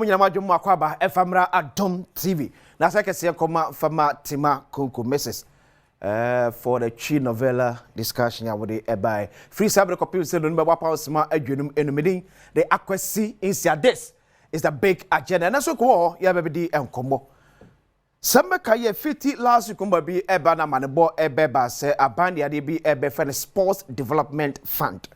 munyina madwom akwaba efamra Adom TV. Na sekese koma fama tima kunku Mrs. For the chi novella discussion ya wode ebai. Free sabre copy say no be wapa osma adwenum enumedin. The akwasi insia this is the big agenda. Na so ko ya be di enkomo. Samba ye fiti last week bi eba na manebo ebeba se abandi ade bi ebe for the sports development fund.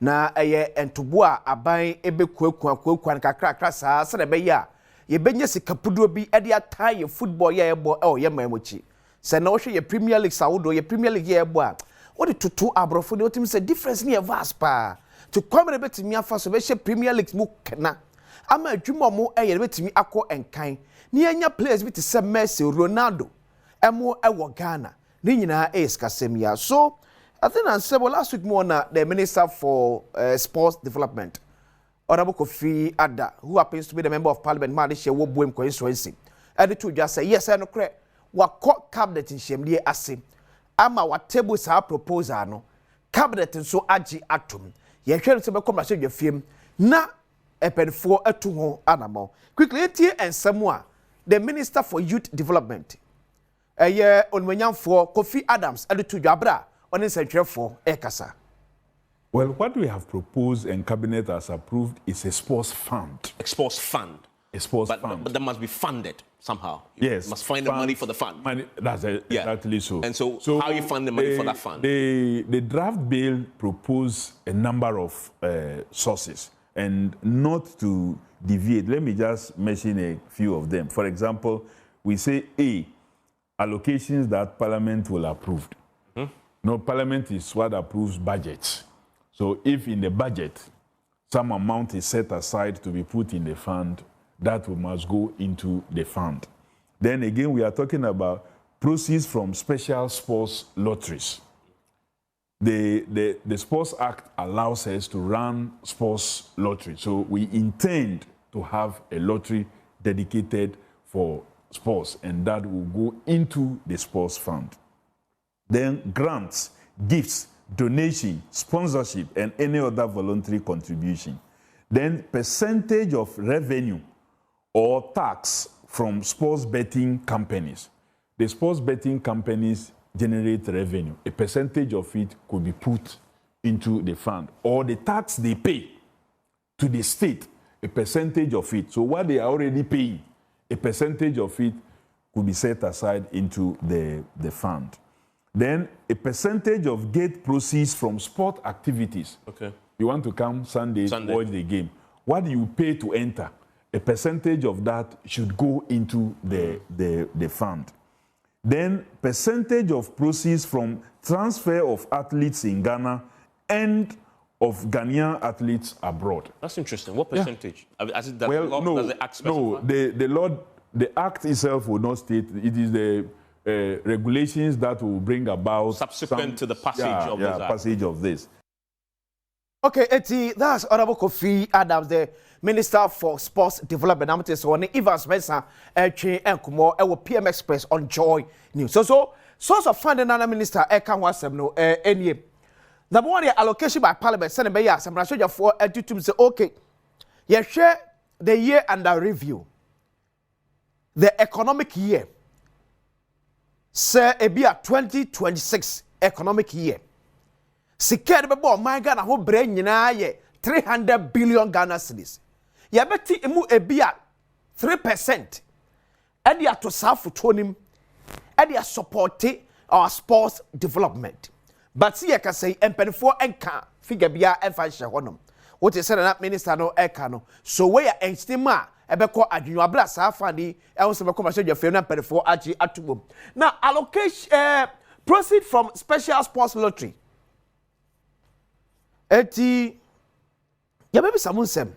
Na eye entubo a aban ebe kuakua kakra saa se be ya ye benye sikapudo bi ede ataye football ye ebo ye mamochi se na wo hwe ye Premier League sawodo ye Premier League ye ebo a wo de tutu abrofo de otim se difference ne vast pa to come betimi afa so be hwe Premier League mu kana ama adwuma mo eye betimi akọ enkan ni anya players bi te se Messi Ronaldo emo ewo Ghana ni nyina kasem ya. So I think I said last week more the Minister for Sports Development, Honorable Kofi Ada, who happens to be the Member of Parliament, Madisha Wobuem constituency, and the two just say yes, I know correct. What court cabinet in Shemli Asim, Ama what tables are proposal no cabinet and so aji atom. Ye trying to become a your film na a pen for a two animal. Quickly, and somewhere the Minister for Youth Development, a year on when for Kofi Adams, and the two Jabra. Well, what we have proposed and cabinet has approved is a sports fund. A sports fund. A sports fund. But that must be funded somehow. Yes. You must find the money for the fund. Money, that's exactly so. And so how you fund the money for that fund? The draft bill proposed a number of sources, and not to deviate, let me just mention a few of them. For example, we say A, allocations that Parliament will approve. No, Parliament is what approves budgets. So if in the budget, some amount is set aside to be put in the fund, that must go into the fund. Then again, we are talking about proceeds from special sports lotteries. The Sports Act allows us to run sports lottery. So we intend to have a lottery dedicated for sports, and that will go into the sports fund. Then grants, gifts, donation, sponsorship, and any other voluntary contribution. Then percentage of revenue or tax from sports betting companies. The sports betting companies generate revenue. A percentage of it could be put into the fund. Or the tax they pay to the state, a percentage of it. So what they are already paying, a percentage of it could be set aside into the fund. Then a percentage of gate proceeds from sport activities. Okay. You want to come Sunday to watch the game. What do you pay to enter? A percentage of that should go into the fund. Then percentage of proceeds from transfer of athletes in Ghana and of Ghanaian athletes abroad. That's interesting. What percentage? Yeah. Does the Act specify? No, the Act itself will not state. It is the regulations that will bring about subsequent to the passage of this. Okay, that's Honorable Kofi Adams, the Minister for Sports Development. I'm telling you, one Ivan Spencer, Enkumo, PM Express on Joy News. So source of funding, another minister, can was no any. Number one, the allocation by Parliament, Senate Mayor, some Rashoja for to say, okay, you share the year under review, the economic year. Sir, it be a 2026 economic year. Secured by my Ghana who brain ye 300 billion Ghana cedis. Ya beti emu ebia 3%. Edia to South Tonim, Edia support our sports development. But see, I can say, MP4 enka figure bia enfa honum. What is said that minister no ekano. So where estima ebeko adwuma bla sa afani e won se beko ma show your na MP4 agi atubom. Now allocation proceed from special sports lottery. Eti ya baby samunsem.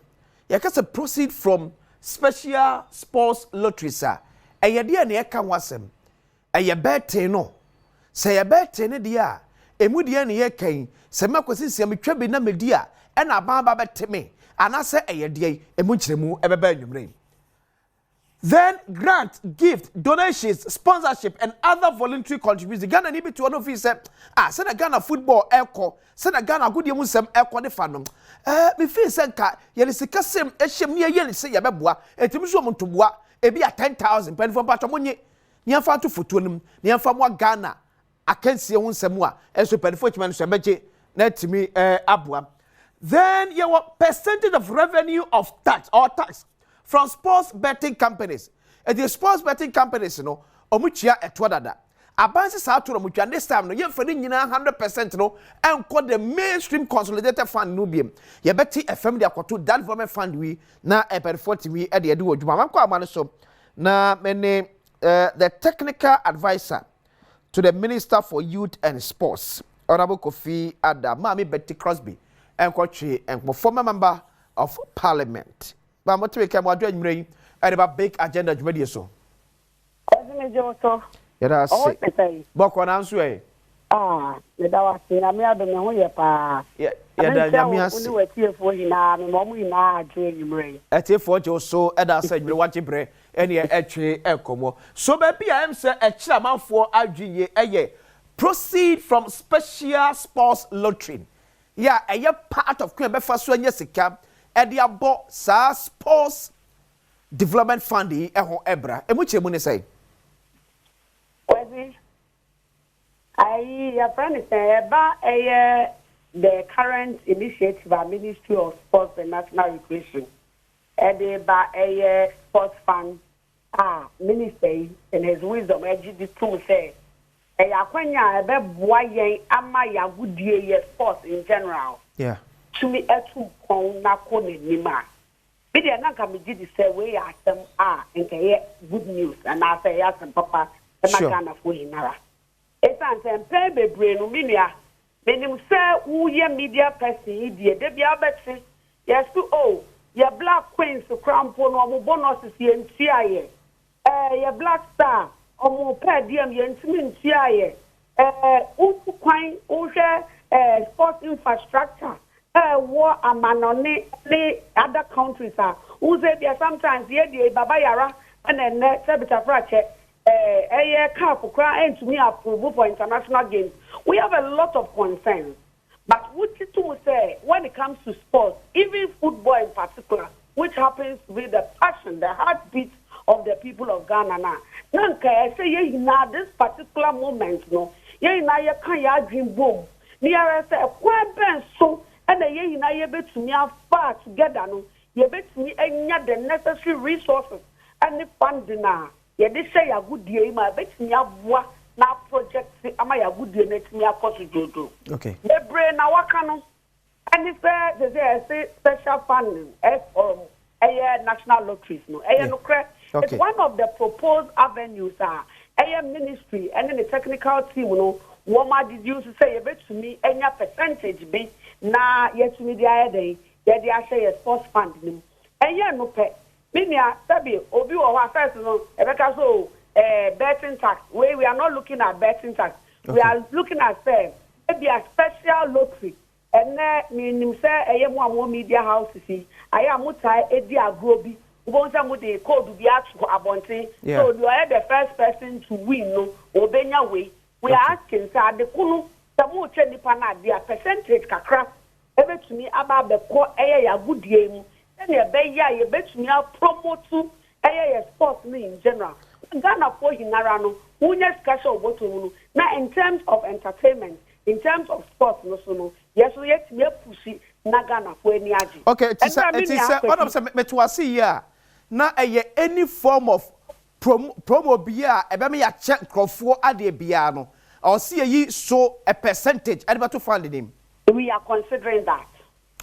Ya ka say proceed from special sports lottery sir. Eye de na e ka wasem. Eye bete no. Say ye bete ne dia emu de na ye kan. Se makwesi se metwa bi na media e na ba ba bete me. Anase eye de emu kiremu ebeba anwumre. Then grant, gift, donations, sponsorship, and other voluntary contributions. Ghana need to one say, send a Ghana football echo, send a Ghana good yamusem echo the fanum. Me feel senka, yelisika sem, eshemia yelise yabebwa, etimuso montubwa, ebi a 10,000, pen for pachamonye, nianfa to futunum, nianfa mwa Ghana, I can't see one semua, and so pen for chman semeje, net to me abwa. Then your percentage of revenue of tax or tax from sports betting companies. And the sports betting companies, omuchia etwadada. Abansi sa to omuchia this time no ye fedi nyina 100% no and call the mainstream consolidated fund no biem. Ye beti FM de akoto that government fund we na e per 40 we e de do adwuma. Man kwa amane so na mene the technical advisor to the Minister for Youth and Sports, Honorable Kofi Adom, Mami Betty Crosby, and former member of Parliament. But what we can do about big agenda to so. Yeah, say. Boko na nso e. Me da wa se na me ado me ho ye pa. Yeah, da nyame ase. Uni wetiefo hina me mo hina adwe nyimre. Etiefo je so e da say nyimre wache bre ene etwe ekomo. So ba bia em say e kira manfo adwiye eye proceed from special sports lottery. Yeah, a part of Queen Befa so anya sika e de abo sa sports development fund e ho ebra. E mu chemu ne say. Your friend is the current initiative of Ministry of Sports and National Recreation. A sports fund, minister in his wisdom, the two say, sports in general. Yeah. To me, a two pound nima. But they are not coming to say, we ask them, and good news, and I say, yes, and papa, and my Ghana for Hinara. It's an pay brain, Minia. Then you say, who ye media person, dear Debbie Albertson. Yes, to your black queens to crown pono, bonuses, and CIA. Your black star, or more per diem, yen CIA. Quine, sports infrastructure. War a man on the other countries are. Who said there sometimes, the Baba Yara, and then Sabita Frache. To me approval for international games. We have a lot of concerns. But what to say when it comes to sports, even football in particular, which happens to be the passion, the heartbeat of the people of Ghana now. Nanka, I say, now this particular moment, no, now you can't dream boom. Near say, quite so, and the now you bet to me far together, no, you bet me the necessary resources and the funding now. Ye dey say a good day ma betimi aboa na project ama ya good day netimi akoso jodo. Okay. The brain na waka no. And say special funding national lotteries no. No correct. It's one of the proposed avenues ministry and then the technical team no what did you say ye betimi enya percentage be na yetimi dey dey say sports fund no. No pe Minia, Sabi, Obi or first, so betting tax. We are not looking at betting tax. Okay. We are looking at maybe a special lottery. And meaning say a more media house see. I am mutai Edia Grobi. Won't the code be asked for Abonte. So you are the first person to win no Obenya way. We are asking sir the Kunu Samu Chenipana their percentage kakra. Ever to me about the core a good game. And you bet me promote to sports in general. Ghana for Hinarano, who just cash out what now in terms of entertainment, in terms of sports, no, yes, we have to push Nagana for any aji. Okay, it is one of some metuasi ya. Now, any form of promo beer, a check for Ade Biano, or see ye so a percentage, and about to find him. We are considering that.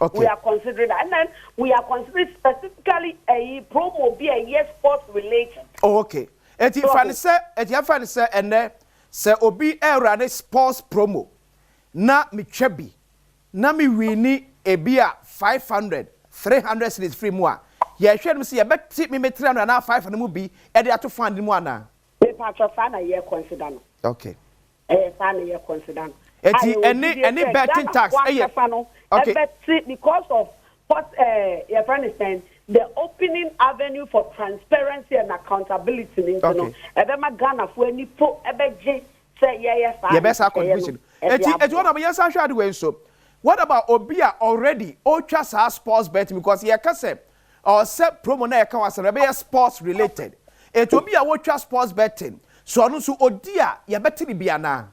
Okay. We are considering that. And then we are considering specifically a promo be a yes sports related. Oh, okay. And if say and then say obi run sports promo. Na mi chebi. Na mi wini e bia 500, 300 cities free more. Yeah, share me see a bet tip me 300 na 500 mu bi e dey to fund mu ana. We patch fan a year consider. Okay. Fan a year consider. Any betting tax. Okay. Because of what your friend is saying, the opening avenue for transparency and accountability in no ebema Ghana for any po ebeje say yes contribution eti one of yes ahwade we so what about obia already otwa sa sports betting because ye ka say or set promo na ye ka wase be sports related eti obia wotwa sports betting so no so odia ye beti bia na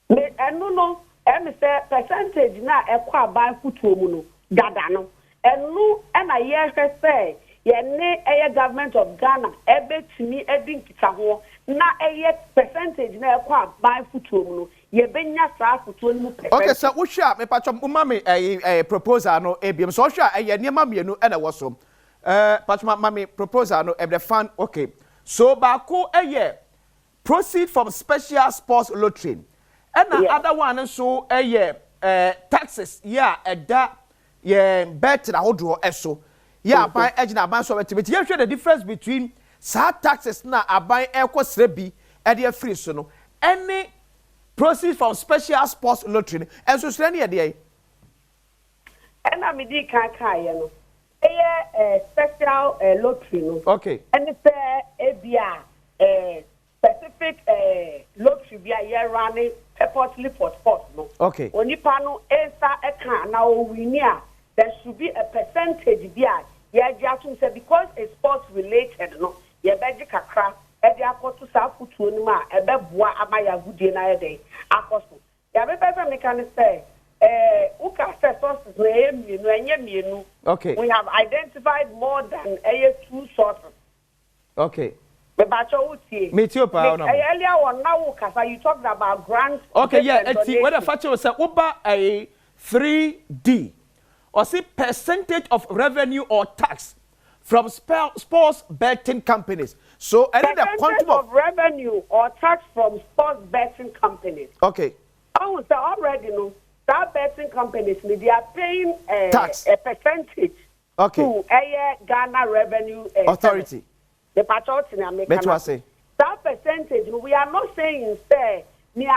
me enu no em say percentage na ekwa aban futuo mu no dada no enu na ye hwese ye ne eye government of Ghana ebetimi edin kita ho na eye percentage na ekwa aban futuo mu no ye benya saa futuo mu percentage. Okay, so wo hwa me patcho mama proposal no ebiem so hwa eye niema mienu na wo so patcho mama proposal no the fund okay so baako eye proceed from special sports lottery and other one so eye taxes eda ye bet na hodro eso ya aban agina aban so betibeti ye hwe the difference between sa taxes na aban ekosre bi e de free so no any proceeds from special sports lottery and so sre ne de and I me kan ye no special lottery no okay and say ebia specific lottery bia ye running purposely for sports no okay onipa no ensa eka na o wini a there should be a percentage bia ye jatum say because it's sports related no ye beji kakra e dia akoto sa futuo ni ma e be boa amaya gudie na ye dey akoso ya be person me can say uka sources na emienu enye mienu okay we have identified more than 2 sources okay me too pa na earlier on now kasa you talked about grants okay yeah eti what the factor was say oba a 3D or see percentage of revenue or tax from sports betting companies so any the quantum of revenue or tax from sports betting companies okay oh so already no that betting companies they are paying tax a percentage okay to Ghana Revenue Authority the patriotic American that percentage we are not saying say me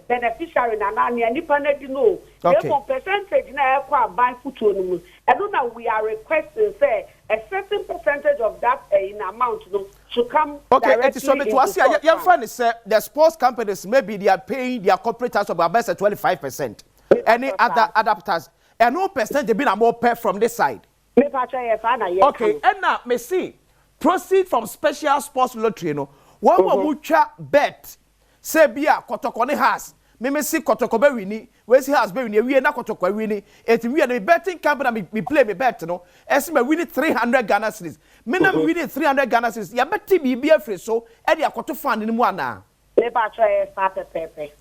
beneficiary na nipa na di no the percentage na ekwa ban futuo no mu and now we are requesting say a certain percentage of that in amount no should come okay it is so me to ask your friend say the sports companies maybe they are paying their corporate tax of about 25% any other adapters and no percent they been more pay from this side me patriotic okay and now me see proceed from special sports lottery no one more mucha bet say bia kotoko has me see kotoko be wini we see has be wini we na kotoko wini it we the betting company me play me bet no esi me wini 300 Ghana cedis me na me wini 300 Ghana cedis ya beti bi bia free so e de akoto fund ni mu ana me ba try start pepe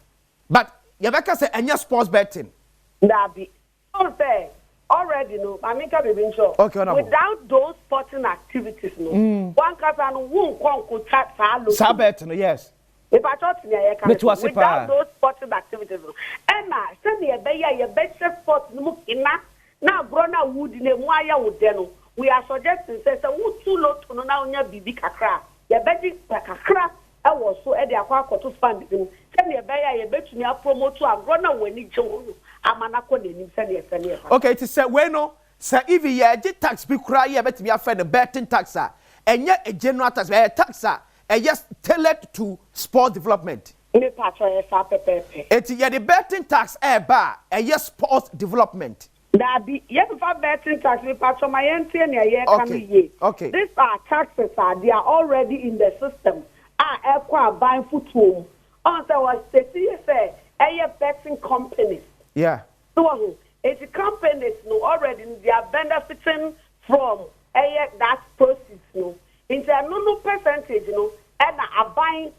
but ya beka say enya sports betting that be so say already no I make a be sure okay, without those sporting activities no one kasa no won kon chat sa bet no yes if I thought without those sporting activities and send ye be ye best sport no ina na bro na wood ne mu aya wo de no we are suggesting say wo too lot no na onya bibi kakra ye beji kakra e wo so e de akwa akoto fund dem send ye be ye betumi a promote to agro na wani je wo amana ko nenim send ye send ye okay it say we no say if ye je tax bi kura ye betumi afa the betting tax a enye a general tax tax a yes tailored to sport development me patro fa pepe eti ye the betting tax ba yes sport development that be ye for betting tax me patro my ente na ye kan ye okay these are taxes they are already in the system ekwa ban futuo on say was say betting companies yeah so it's companies no already they are benefiting from that proceeds no into no percentage no and buying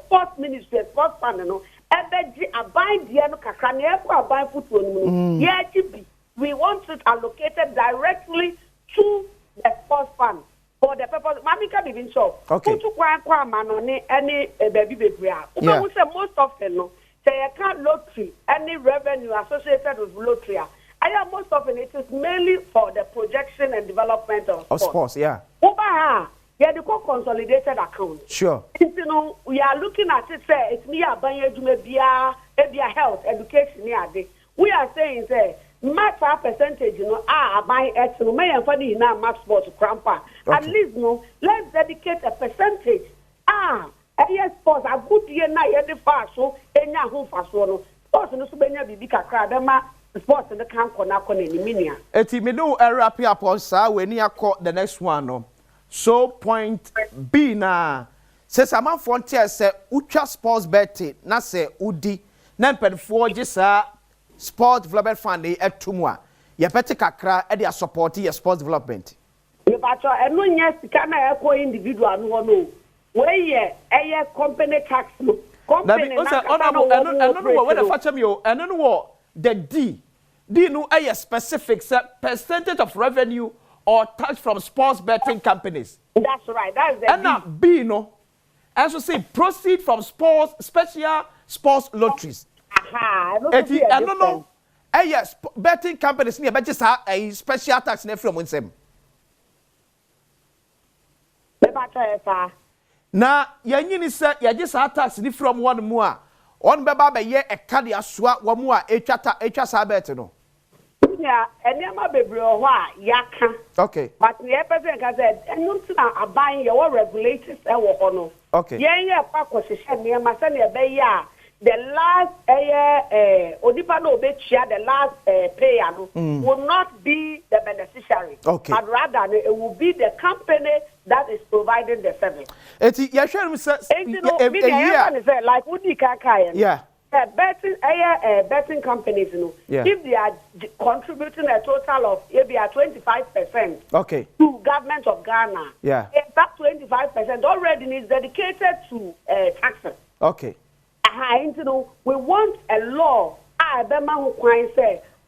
sports ministry sports fund no buying the no kakra na buying football no yeah we want it allocated directly to the sports fund for the purpose mamika be sure okay to kwa mano ni any baby bebrea we say most often no say you can't lottery any revenue associated with lottery most often it is mainly for the projection and development of sports yeah yeah, the consolidated account. Sure. You know, we are looking at it, say, it's me, a health, education, we are saying, say, matter percentage, buy it no may and funny now max sports crampa. At least let's dedicate a percentage. Yes, sports are good year now, the fast so enya home fast no. Sports no so benya bibi kakra bema sports no can connect on any minia. Eti me do wrap up on sa we ni akọ the next one no. So point B na says a man frontier say ucha sports betting na say udi na mpedfo gi sa sport development fund e etumwa ye pete kakra e dey support your sports development. You bacho eno nya sika na e ko individual no. Where a company tax no company no when the fact me o eno no the D no a specific percentage of revenue or tax from sports betting companies. That's right, that's the and now B no as you say proceed from sports special sports lotteries. No betting companies near just a special tax from them. Na yanyini se yaje sa tax ni from one more on beba be ye ekade asoa wo mu a etwa sa bet no ya enema bebre ho a yaka okay but ye person ka say enu na aban ye wo regulators e wo ho no okay ye pa ko hihye enema se na be ya the last odipa no be chia the last payer no will not be the beneficiary okay but rather it will be the company that is providing the service. Eti ya share me say like udi kaka yeah betting companies yeah. If they are contributing a total of maybe 25% okay to government of Ghana, yeah, that 25% already is dedicated to taxes. Okay. We want a law.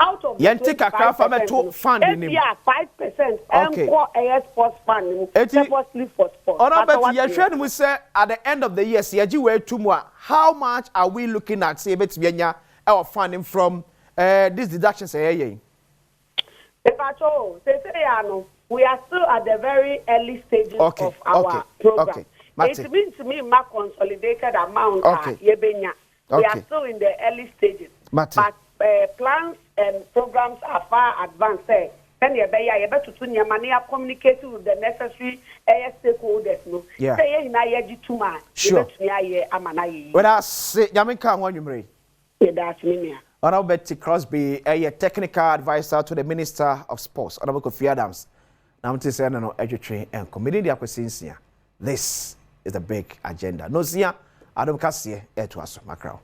Out of the 25%, fund in 5% okay. Sports fund purposely for sports. But you share we say at the end of the year, how much are we looking at? Say our funding from these deductions. We are still at the very early stages of our program. It means to me, my consolidated amount. We are still in the early stages. But plans and programs are far advanced. Then you better to communicate with the necessary stakeholders. Yeah. Sure. When I say, Yamika, one you marry. That's me. Honorable Betty Crosby, a technical advisor to the Minister of Sports, Honorable Kofi Adams. Now I'm saying no education and committee the acquisition. This is the big agenda. No, Zia, Adam Cassie, to us, Macron.